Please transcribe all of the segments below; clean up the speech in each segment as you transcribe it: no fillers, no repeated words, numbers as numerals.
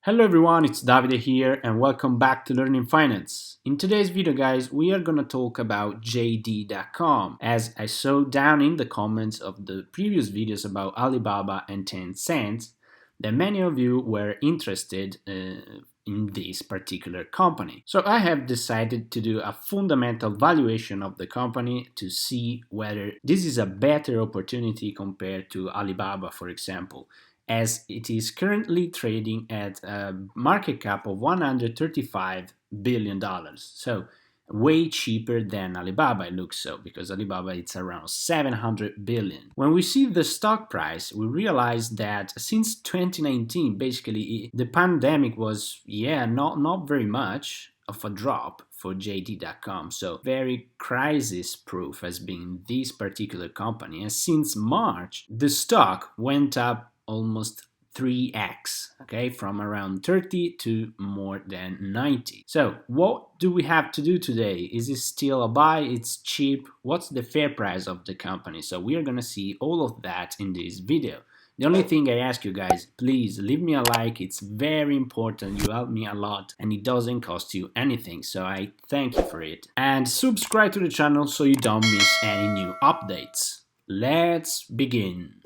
Hello everyone, it's Davide here and welcome back to Learning Finance. In today's video guys, we are gonna talk about JD.com. As I saw down in the comments of the previous videos about Alibaba and Tencent, that many of you were interested in this particular company. So I have decided to do a fundamental valuation of the company to see whether this is a better opportunity compared to Alibaba, for example, as it is currently trading at a market cap of $135 billion. So way cheaper than Alibaba, it looks so, because Alibaba it's around 700 billion. When we see the stock price, we realize that since 2019, basically the pandemic was not very much of a drop for JD.com. So very crisis proof has been this particular company. And since March, the stock went up almost 3x, okay, from around 30 to more than 90. So what do we have to do today? Is it still a buy? It's cheap. What's the fair price of the company? So we are gonna see all of that in this video. The only thing I ask you guys, please leave me a like. It's very important. You help me a lot and it doesn't cost you anything. So I thank you for it. And subscribe to the channel so you don't miss any new updates. Let's begin.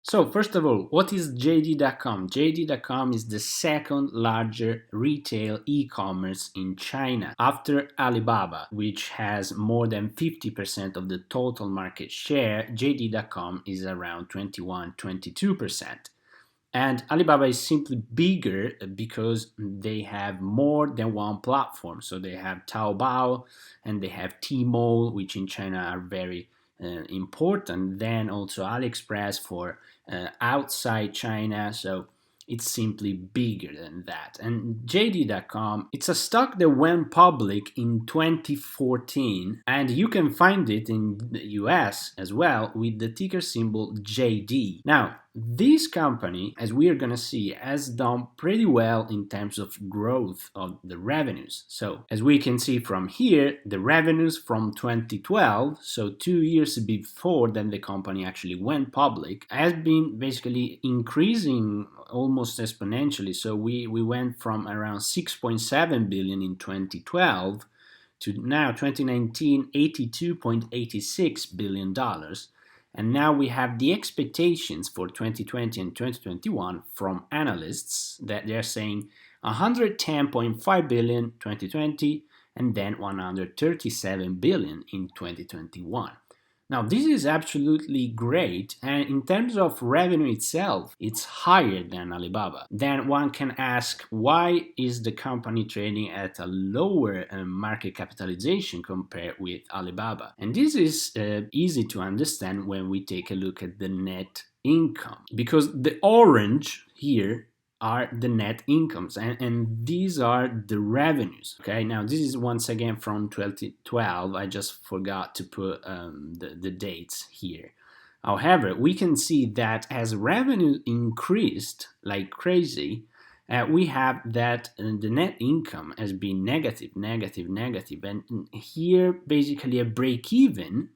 So first of all, what is JD.com? JD.com is the second largest retail e-commerce in China after Alibaba, which has more than 50% of the total market share. JD.com is around 21-22%. And Alibaba is simply bigger because they have more than one platform. So they have Taobao and they have Tmall, which in China are very important. Then also AliExpress for outside China. So it's simply bigger than that. And JD.com, it's a stock that went public in 2014, and you can find it in the US as well with the ticker symbol JD. Now, this company, as we are going to see, has done pretty well in terms of growth of the revenues. So, as we can see from here, the revenues from 2012, so 2 years before then the company actually went public, has been basically increasing almost exponentially. So we went from around 6.7 billion in 2012 to now 2019 $82.86 billion. And now we have the expectations for 2020 and 2021 from analysts that they're saying 110.5 billion 2020 and then 137 billion in 2021. Now, this is absolutely great, and in terms of revenue itself, it's higher than Alibaba. Then one can ask, why is the company trading at a lower market capitalization compared with Alibaba? And this is easy to understand when we take a look at the net income, because the orange here are the net incomes, and these are the revenues. Okay, now this is once again from 2012. I just forgot to put the dates here. However, we can see that as revenue increased like crazy, we have that the net income has been negative, and here basically a break even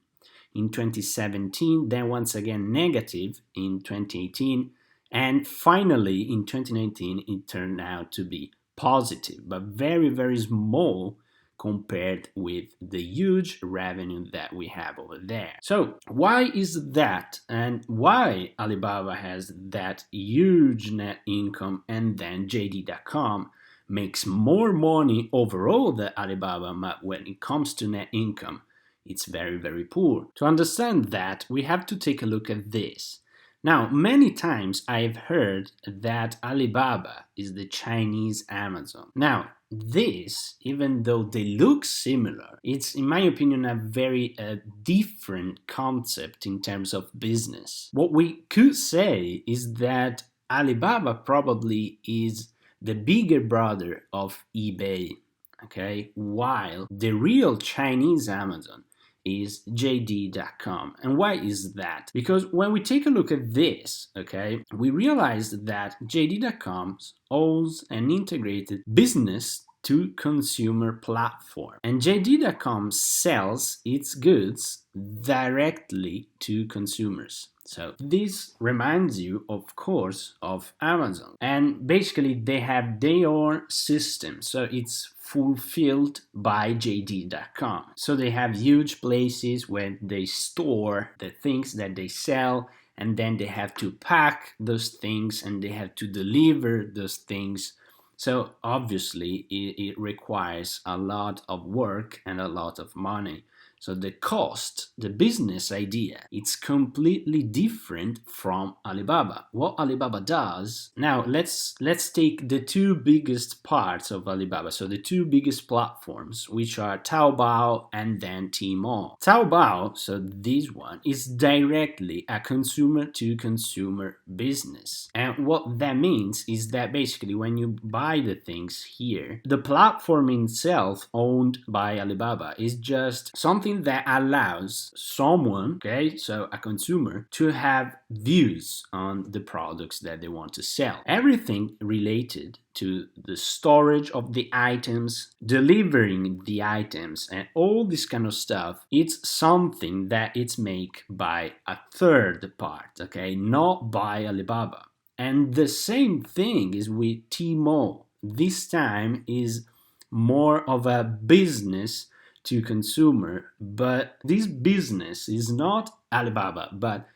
in 2017, then once again negative in 2018, and finally in 2019 it turned out to be positive, but very, very small compared with the huge revenue that we have over there. So why is that, and why Alibaba has that huge net income and then JD.com makes more money overall than Alibaba, but when it comes to net income it's very, very poor? To understand that, we have to take a look at this. Now, many times I've heard that Alibaba is the Chinese Amazon. Now, this, even though they look similar, it's, in my opinion, a very different concept in terms of business. What we could say is that Alibaba probably is the bigger brother of eBay, okay, while the real Chinese Amazon is JD.com. And why is that? Because when we take a look at this, okay, we realize that JD.com owns an integrated business to consumer platform. And JD.com sells its goods directly to consumers. So this reminds you, of course, of Amazon. And basically they have their own system. So it's fulfilled by JD.com. So they have huge places where they store the things that they sell, and then they have to pack those things and they have to deliver those things. So obviously it requires a lot of work and a lot of money. So the cost, the business idea, it's completely different from Alibaba. What Alibaba does, now let's take the two biggest parts of Alibaba, so the two biggest platforms, which are Taobao and then Tmall. Taobao, so this one, is directly a consumer to consumer business. And what that means is that basically when you buy the things here, the platform itself owned by Alibaba is just something that allows someone, okay, so a consumer, to have views on the products that they want to sell. Everything related to the storage of the items, delivering the items, and all this kind of stuff, it's something that it's made by a third part, okay, not by Alibaba. And the same thing is with Tmall. This time is more of a business to consumer, but this business is not Alibaba, but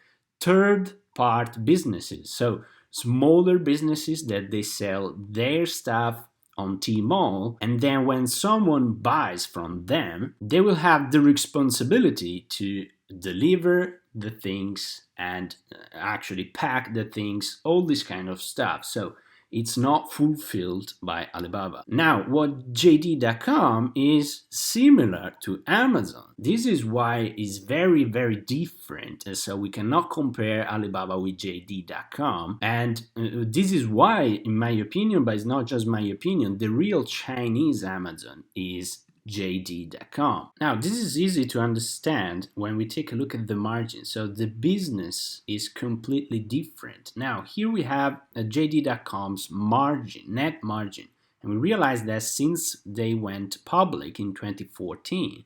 third part businesses. So smaller businesses that they sell their stuff on Tmall, and then when someone buys from them, they will have the responsibility to deliver the things and actually pack the things, all this kind of stuff. So it's not fulfilled by Alibaba. Now, what JD.com is similar to Amazon. This is why it's very, very different. So we cannot compare Alibaba with JD.com. And this is why, in my opinion, but it's not just my opinion, the real Chinese Amazon is JD.com. Now, this is easy to understand when we take a look at the margin. So the business is completely different. Now, here we have a JD.com's margin, net margin. And we realize that since they went public in 2014,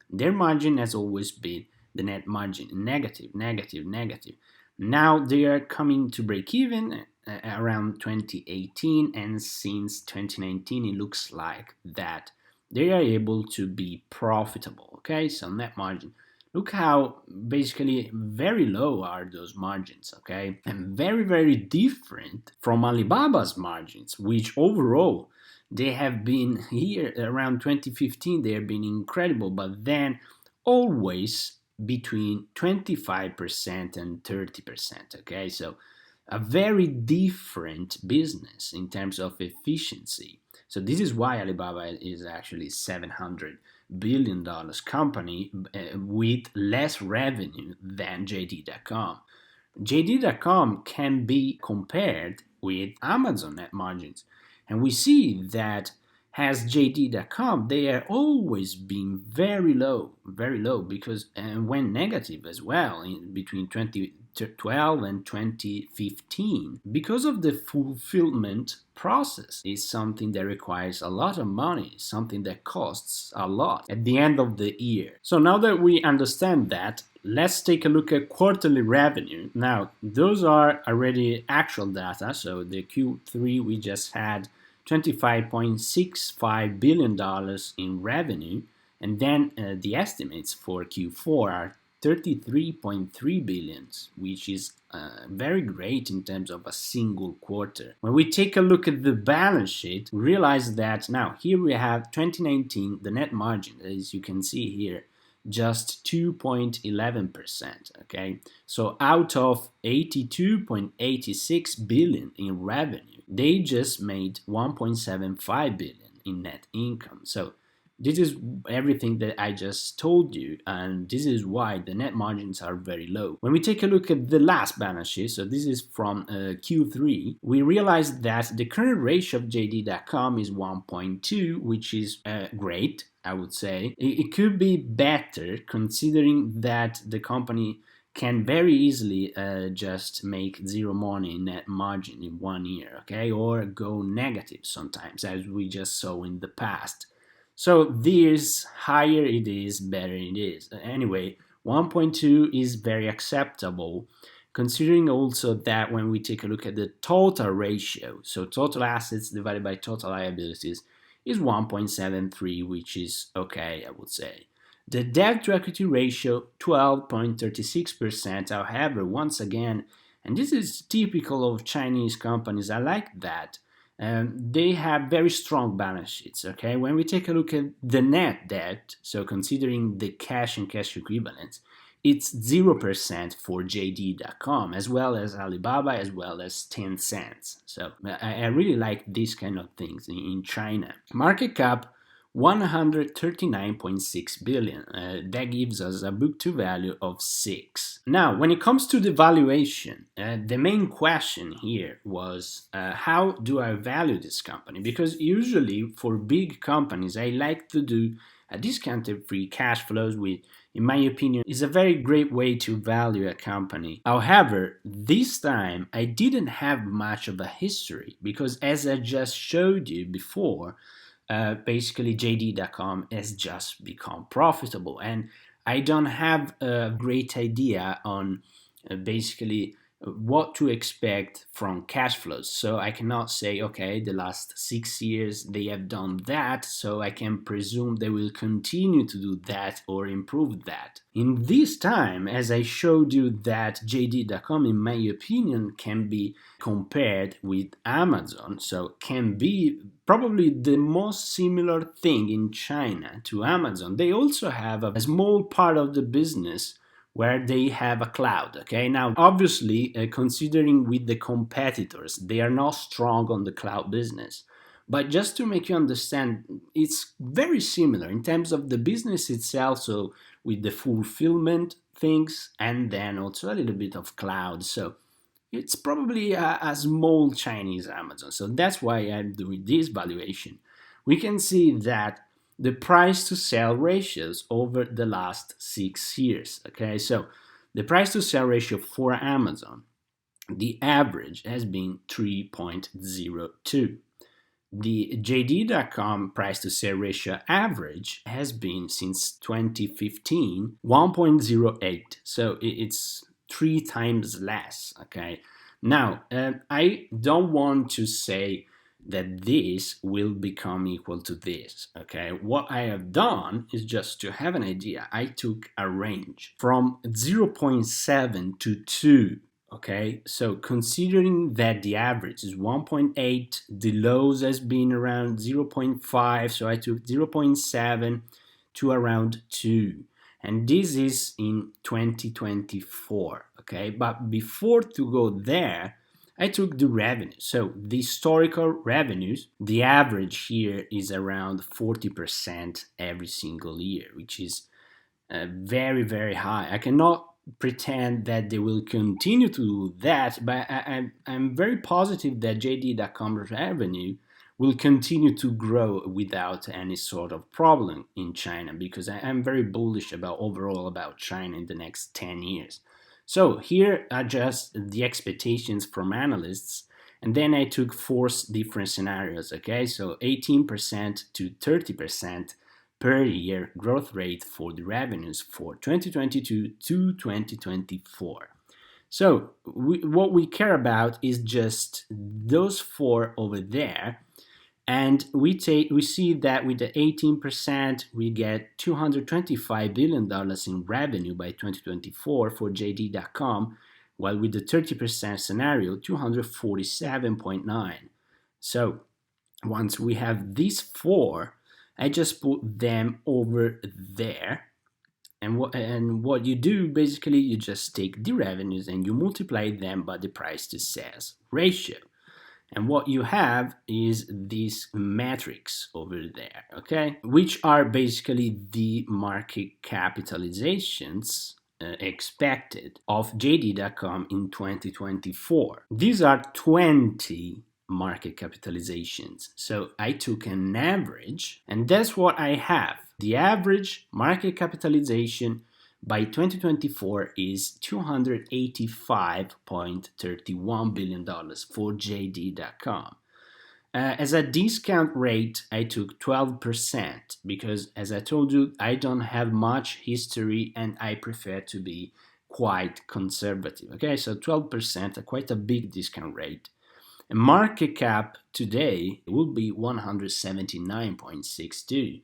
their margin has always been the net margin, negative, negative, negative. Now they are coming to break even around 2018, and since 2019, it looks like that they are able to be profitable. Okay, so net margin. Look how basically very low are those margins, okay? And very, very different from Alibaba's margins, which overall they have been here around 2015, they have been incredible, but then always between 25% and 30%, okay? So a very different business in terms of efficiency. So this is why Alibaba is actually $700 billion company with less revenue than JD.com. JD.com can be compared with Amazon net margins. And we see that as JD.com, they are always been very low, because and went negative as well in between 2012 and 2015 because of the fulfillment process. Is something that requires a lot of money, something that costs a lot at the end of the year. So now that we understand that, let's take a look at quarterly revenue. Now, those are already actual data. So the Q3 we just had $25.65 billion in revenue, and then the estimates for Q4 are 33.3 billion, which is very great in terms of a single quarter. When we take a look at the balance sheet, we realize that now here we have 2019, the net margin, as you can see here, just 2.11%, okay? So out of 82.86 billion in revenue, they just made 1.75 billion in net income. So this is everything that I just told you, and this is why the net margins are very low. When we take a look at the last balance sheet, so this is from Q3, we realize that the current ratio of JD.com is 1.2, which is great, I would say. It could be better considering that the company can very easily just make zero money net margin in 1 year, okay, or go negative sometimes, as we just saw in the past. So this higher it is, better it is. Anyway, 1.2 is very acceptable, considering also that when we take a look at the total ratio, so total assets divided by total liabilities, is 1.73, which is okay, I would say. The debt to equity ratio, 12.36%, however, once again, and this is typical of Chinese companies, I like that. They have very strong balance sheets, okay? When we take a look at the net debt, so considering the cash and cash equivalents, it's 0% for JD.com, as well as Alibaba, as well as Tencent. So I really like these kind of things in China. Market cap, 139.6 billion. That gives us a book to value of 6. Now, when it comes to the valuation, the main question here was how do I value this company? Because usually for big companies, I like to do a discounted free cash flows, with, in my opinion, is a very great way to value a company. However, this time I didn't have much of a history because, as I just showed you before, basically JD.com has just become profitable, and I don't have a great idea on basically what to expect from cash flows. So I cannot say, okay, the last 6 years they have done that, so I can presume they will continue to do that or improve that. In this time, as I showed you, that JD.com, in my opinion, can be compared with Amazon, so can be probably the most similar thing in China to Amazon. They also have a small part of the business where they have a cloud, okay? Now, obviously, considering with the competitors, they are not strong on the cloud business. But just to make you understand, it's very similar in terms of the business itself, so with the fulfillment things, and then also a little bit of cloud. So it's probably a small Chinese Amazon. So that's why I'm doing this valuation. We can see that the price to sell ratios over the last 6 years. Okay, so the price to sell ratio for Amazon, the average has been 3.02. The JD.com price to sell ratio average has been, since 2015, 1.08. So it's 3 times less. Okay, now I don't want to say that this will become equal to this. Okay, what I have done is, just to have an idea, I took a range from 0.7 to 2. Okay, so considering that the average is 1.8, the lows has been around 0.5, so I took 0.7 to around 2, and this is in 2024. Okay, but before to go there, I took the revenue. So the historical revenues, the average here is around 40% every single year, which is very, very high. I cannot pretend that they will continue to do that, but I'm very positive that JD.com's revenue will continue to grow without any sort of problem in China, because I'm very bullish about overall about China in the next 10 years. So here are just the expectations from analysts, and then I took 4 different scenarios, okay? So 18% to 30% per year growth rate for the revenues for 2022 to 2024. So what we care about is just those 4 over there, and we see that with the 18%, we get $225 billion in revenue by 2024 for JD.com, while with the 30% scenario, 247.9. So once we have these 4, I just put them over there. And what you do, basically, you just take the revenues and you multiply them by the price to sales ratio. And what you have is these metrics over there, okay? Which are basically the market capitalizations expected of JD.com in 2024. These are 20 market capitalizations. So I took an average, and that's what I have. The average market capitalization by 2024 is $285.31 billion for JD.com. As a discount rate, I took 12% because, as I told you, I don't have much history and I prefer to be quite conservative. Okay, so 12%, quite a big discount rate. And market cap today will be 179.62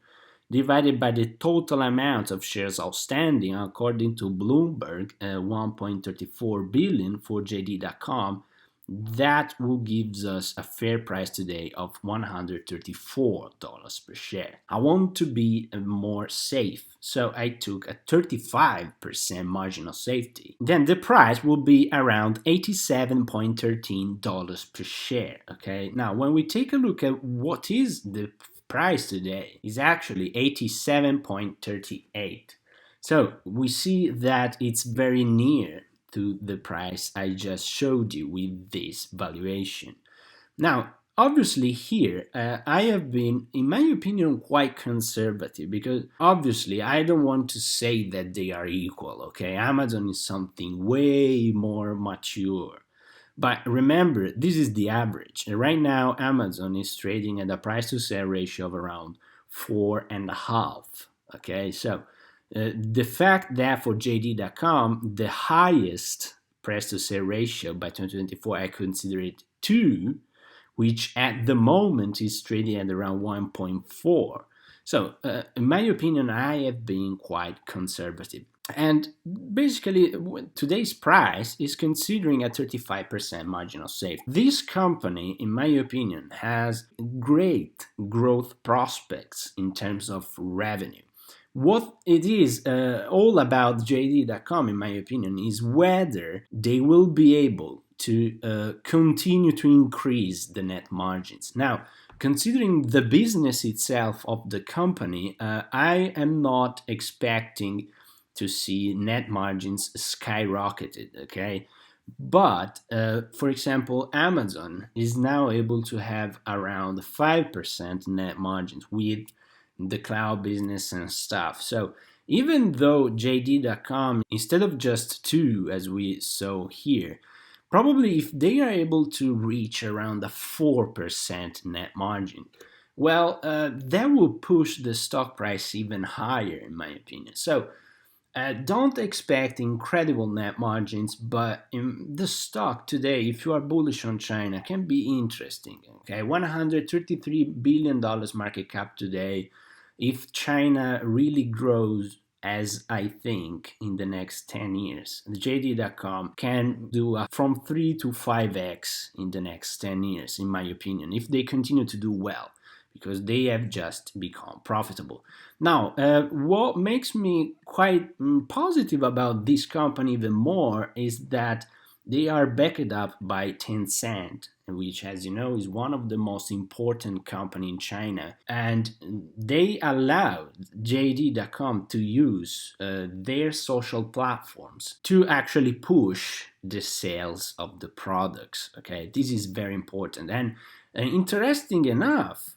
divided by the total amount of shares outstanding according to Bloomberg, 1.34 billion for JD.com. That will give us a fair price today of $134 per share. I want to be more safe, so I took a 35% margin of safety. Then the price will be around $87.13 per share. Okay, now when we take a look at what is the price today, is actually 87.38. So we see that it's very near to the price I just showed you with this valuation. Now, obviously here, I have been, in my opinion, quite conservative because obviously I don't want to say that they are equal, okay? Amazon is something way more mature. But remember, this is the average. Right now, Amazon is trading at a price to sales ratio of around 4.5. Okay, so the fact that for JD.com, the highest price to sales ratio by 2024, I consider it 2, which at the moment is trading at around 1.4. So, in my opinion, I have been quite conservative. And basically, today's price is considering a 35% margin of safety. This company, in my opinion, has great growth prospects in terms of revenue. What it is all about JD.com, in my opinion, is whether they will be able to continue to increase the net margins. Now, considering the business itself of the company, I am not expecting to see net margins skyrocketed, okay? But, for example, Amazon is now able to have around 5% net margins with the cloud business and stuff. So even though JD.com, instead of just 2, as we saw here, probably if they are able to reach around a 4% net margin, well, that will push the stock price even higher, in my opinion. So don't expect incredible net margins, but in the stock today, if you are bullish on China, can be interesting. Okay, $133 billion market cap today. If China really grows, as I think, in the next 10 years, the JD.com can do from 3 to 5x in the next 10 years, in my opinion, if they continue to do well, because they have just become profitable. Now, what makes me quite positive about this company even more is that they are backed up by Tencent, which, as you know, is one of the most important company in China, and they allowed JD.com to use their social platforms to actually push the sales of the products. Okay, this is very important, and interesting enough,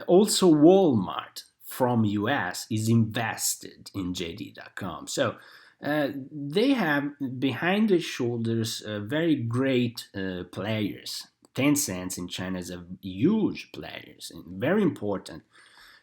also Walmart from US is invested in JD.com. So they have behind their shoulders very great players. Tencent in China is a huge players and very important.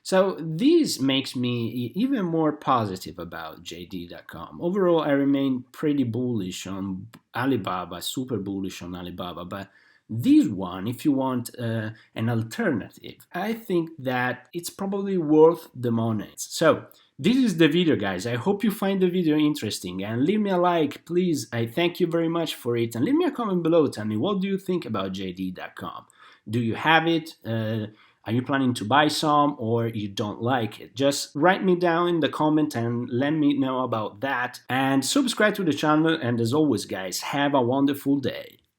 So this makes me even more positive about JD.com. Overall, I remain pretty bullish on Alibaba, super bullish on Alibaba, but this one, if you want an alternative, I think that it's probably worth the money. So this is the video, guys. I hope you find the video interesting and leave me a like, please. I thank you very much for it, and leave me a comment below. Tell me, what do you think about JD.com? Do you have it? Are you planning to buy some, or you don't like it? Just write me down in the comment and let me know about that. And subscribe to the channel. And as always, guys, have a wonderful day.